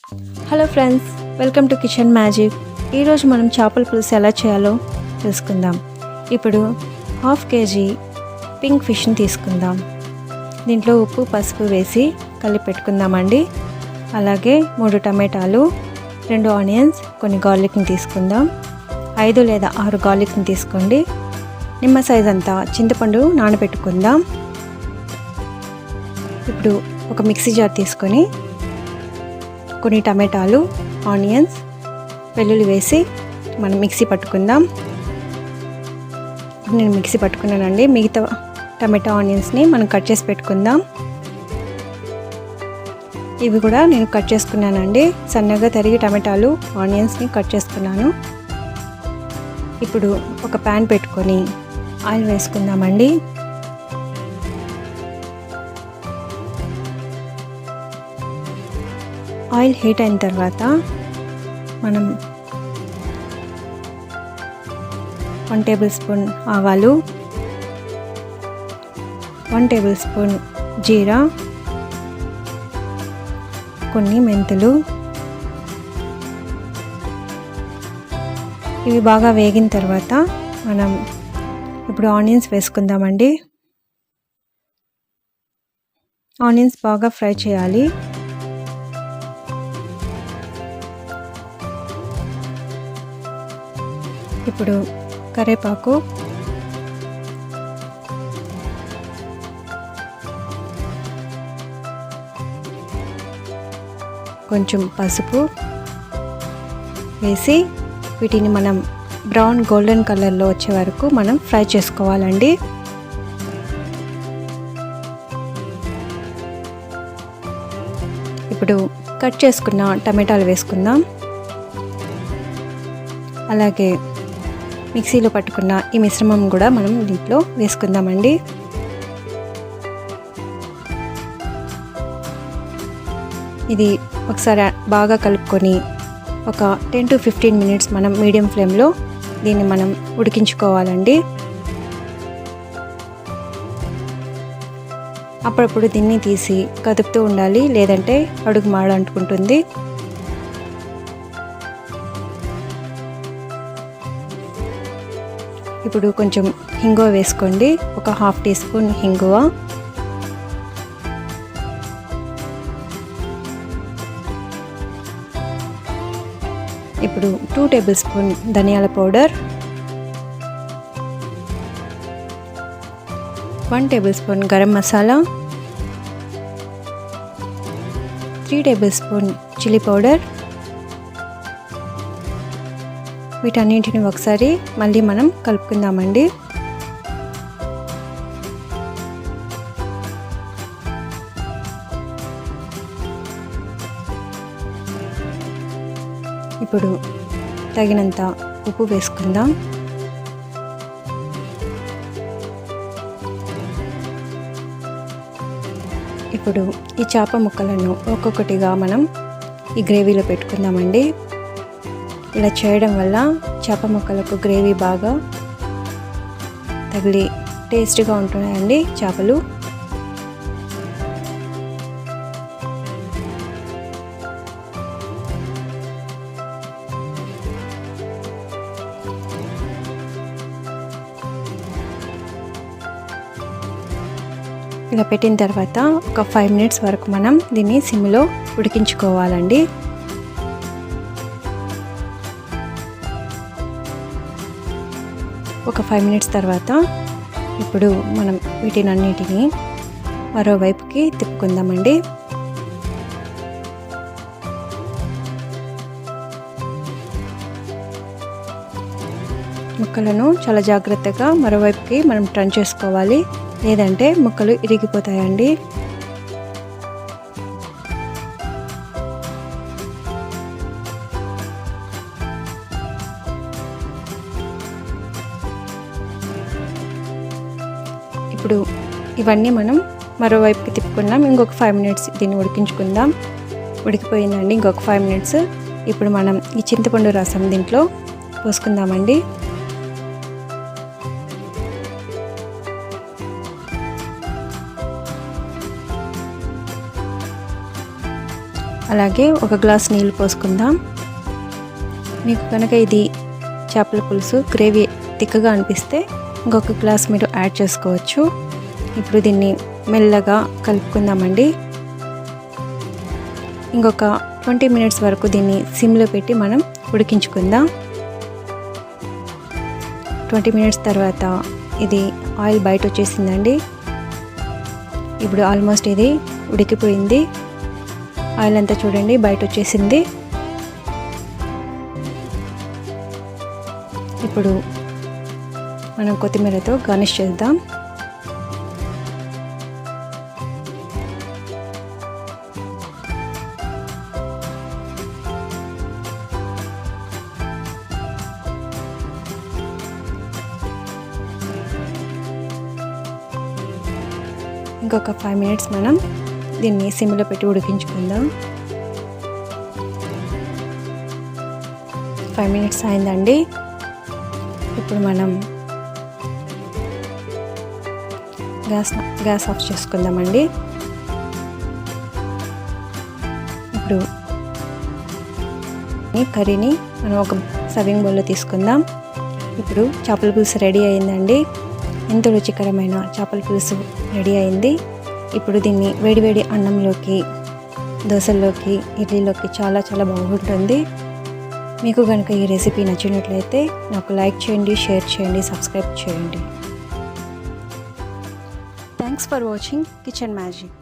Hello friends, welcome to kitchen magic. ఈరోజు మనం చేపల పులుసు ఎలా చేయాలో తెలుసుకుందాం. ఇప్పుడు 1/2 kg పింక్ ఫిష్ని తీసుకుందాం. దీంట్లో ఉప్పు పసుపు వేసి కలిపి పెట్టుకుందామండి. అలాగే 3 టమాటాలు, 2 ఆనియన్స్, కొన్ని గార్లిక్ని తీసుకుందాం. 5 లేదా 6 గార్లిక్ని తీసుకోండి. నిమ్మ సైజ్ అంతా చింతపండు నానబెట్టుకుందాం. ఇప్పుడు ఒక మిక్సీ జార్ తీసుకొని కొన్ని టమాటాలు, ఆనియన్స్, వెల్లుల్లి వేసి మనం మిక్సీ పట్టుకుందాం. నేను మిక్సీ పట్టుకున్నానండి. మిగతా టమాటా ఆనియన్స్ని మనం కట్ చేసి పెట్టుకుందాం. ఇవి కూడా నేను కట్ చేసుకున్నానండి. సన్నగా తరిగి టమాటాలు, ఆనియన్స్ని కట్ చేసుకున్నాను. ఇప్పుడు ఒక ప్యాన్ పెట్టుకొని ఆయిల్ వేసుకుందామండి. ఆయిల్ హీట్ అయిన తర్వాత మనం 1 టేబుల్ స్పూన్ ఆవాలు, 1 టేబుల్ స్పూన్ జీరా, కొన్ని మెంతులు, ఇవి బాగా వేగిన తర్వాత మనం ఇప్పుడు ఆనియన్స్ వేసుకుందామండి. ఆనియన్స్ బాగా ఫ్రై చేయాలి. ఇప్పుడు కరివేపాకు, కొంచెం పసుపు వేసి వీటిని మనం బ్రౌన్ గోల్డెన్ కలర్లో వచ్చే వరకు మనం ఫ్రై చేసుకోవాలండి. ఇప్పుడు కట్ చేసుకున్న టమాటాలు వేసుకుందాం. అలాగే మిక్సీలో పట్టుకున్న ఈ మిశ్రమం కూడా మనం దీంట్లో వేసుకుందామండి. ఇది ఒకసారి బాగా కలుపుకొని ఒక 10 to 15 minutes మనం మీడియం ఫ్లేమ్లో దీన్ని మనం ఉడికించుకోవాలండి. అప్పుడప్పుడు దీన్ని తీసి కదుపుతూ ఉండాలి, లేదంటే అడుగు మాడంటుకుంటుంది. ఇప్పుడు కొంచెం హింగువ వేసుకోండి. ఒక 1/2 టీ స్పూన్ హింగువ, ఇప్పుడు 2 టేబుల్ స్పూన్ ధనియాల powder, 1 table spoon garam masala, 3 table spoon chilli powder. వీటన్నింటిని ఒకసారి మళ్ళీ మనం కలుపుకుందామండి. ఇప్పుడు తగినంత ఉప్పు వేసుకుందాం. ఇప్పుడు ఈ చేప ముక్కలను ఒక్కొక్కటిగా మనం ఈ గ్రేవీలో పెట్టుకుందామండి. ఇలా చేయడం వల్ల చేప ముక్కలకు గ్రేవీ బాగా తగిలి టేస్ట్గా ఉంటున్నాయండి చేపలు. ఇలా పెట్టిన తర్వాత ఒక 5 minutes వరకు మనం దీన్ని సిమ్లో ఉడికించుకోవాలండి. ఒక 5 minutes తర్వాత ఇప్పుడు మనం వీటినన్నిటిని మరోవైపుకి తిప్పుకుందామండి. ముక్కలను చాలా జాగ్రత్తగా మరోవైపుకి మనం టర్న్ చేసుకోవాలి, లేదంటే ముక్కలు ఇరిగిపోతాయండి. ఇప్పుడు ఇవన్నీ మనం మరోవైపుకి తిప్పుకున్నాం. ఇంకొక 5 minutes దీన్ని ఉడికించుకుందాం. ఉడికిపోయిందండి. ఇంకొక 5 minutes. ఇప్పుడు మనం ఈ చింతపండు రసం దీంట్లో పోసుకుందామండి. అలాగే 1 గ్లాస్ నీళ్ళు పోసుకుందాం. మీకు కనుక ఇది చేపల పులుసు గ్రేవీ తిక్కగా అనిపిస్తే ఇంకొక గ్లాస్ మీరు యాడ్ చేసుకోవచ్చు. ఇప్పుడు దీన్ని మెల్లగా కలుపుకుందామండి. ఇంకొక 20 మినిట్స్ వరకు దీన్ని సిమ్లో పెట్టి మనం ఉడికించుకుందాం. 20 మినిట్స్ తర్వాత ఇది ఆయిల్ బయట వచ్చేసిందండి. ఇప్పుడు ఆల్మోస్ట్ ఇది ఉడికిపోయింది. ఆయిల్ అంతా చూడండి బయట వచ్చేసింది. ఇప్పుడు మనం కొత్తిమీరతో గార్నిష్ చేద్దాం. ఇంకొక 5 మినిట్స్ మనం దీన్ని సిమ్లో పెట్టి ఉడికించుకుందాం. 5 మినిట్స్ అయిందండి. ఇప్పుడు మనం గ్యాస్ ఆఫ్ చేసుకుందామండి. ఇప్పుడు ఈ కర్రీని మనం ఒక సర్వింగ్ బౌల్లో తీసుకుందాం. ఇప్పుడు చేపల పులుసు రెడీ అయిందండి. ఎంతో రుచికరమైన చేపల పులుసు రెడీ అయింది. ఇప్పుడు దీన్ని వేడివేడి అన్నంలోకి, దోశల్లోకి, ఇడ్లీలోకి చాలా చాలా బాగుంటుంది. మీకు కనుక ఈ రెసిపీ నచ్చినట్లయితే నాకు లైక్ చేయండి, షేర్ చేయండి, సబ్స్క్రైబ్ చేయండి. Thanks for watching kitchen magic.